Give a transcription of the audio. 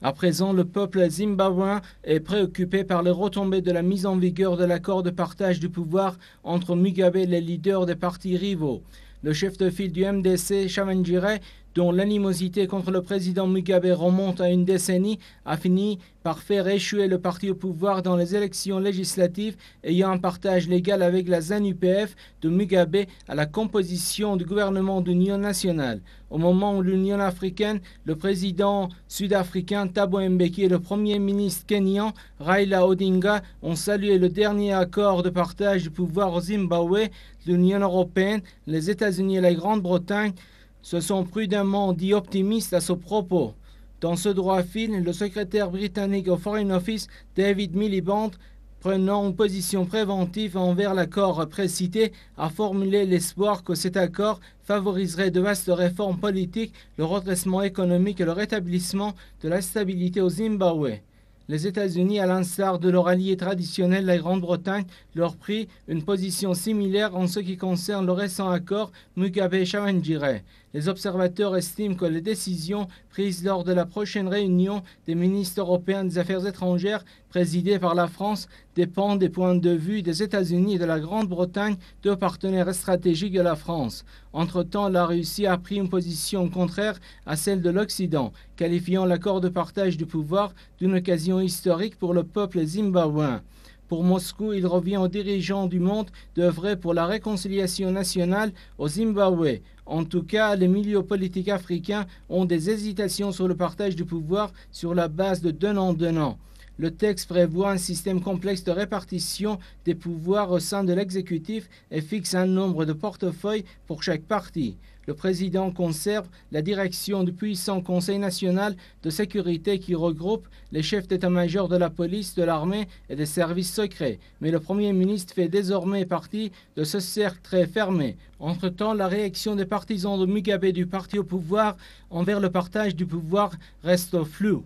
À présent, le peuple zimbabwéen est préoccupé par les retombées de la mise en vigueur de l'accord de partage du pouvoir entre Mugabe et les leaders des partis rivaux. Le chef de file du MDC, Tsvangirai, dont l'animosité contre le président Mugabe remonte à une décennie, a fini par faire échouer le parti au pouvoir dans les élections législatives, ayant un partage légal avec la ZANU-PF de Mugabe à la composition du gouvernement d'union nationale. Au moment où l'Union africaine, le président sud-africain Thabo Mbeki et le premier ministre kényan Raila Odinga ont salué le dernier accord de partage du pouvoir au Zimbabwe, l'Union européenne, les États-Unis et la Grande-Bretagne se sont prudemment dit optimistes à ce propos. Dans ce droit fil, le secrétaire britannique au Foreign Office, David Miliband, prenant une position préventive envers l'accord précité, a formulé l'espoir que cet accord favoriserait de vastes réformes politiques, le redressement économique et le rétablissement de la stabilité au Zimbabwe. Les États-Unis, à l'instar de leur allié traditionnel, la Grande-Bretagne, leur prit une position similaire en ce qui concerne le récent accord Mugabe-Tsvangirai. Les observateurs estiment que les décisions prises lors de la prochaine réunion des ministres européens des Affaires étrangères, présidée par la France, dépendent des points de vue des États-Unis et de la Grande-Bretagne, deux partenaires stratégiques de la France. Entre-temps, la Russie a pris une position contraire à celle de l'Occident, qualifiant l'accord de partage du pouvoir d'une occasion historique pour le peuple zimbabwéen. Pour Moscou, il revient aux dirigeants du monde d'œuvrer pour la réconciliation nationale au Zimbabwe. En tout cas, les milieux politiques africains ont des hésitations sur le partage du pouvoir sur la base de donnant-donnant. Le texte prévoit un système complexe de répartition des pouvoirs au sein de l'exécutif et fixe un nombre de portefeuilles pour chaque parti. Le président conserve la direction du puissant Conseil national de sécurité qui regroupe les chefs d'état-major de la police, de l'armée et des services secrets. Mais le Premier ministre fait désormais partie de ce cercle très fermé. Entre-temps, la réaction des partisans de Mugabe du parti au pouvoir envers le partage du pouvoir reste floue.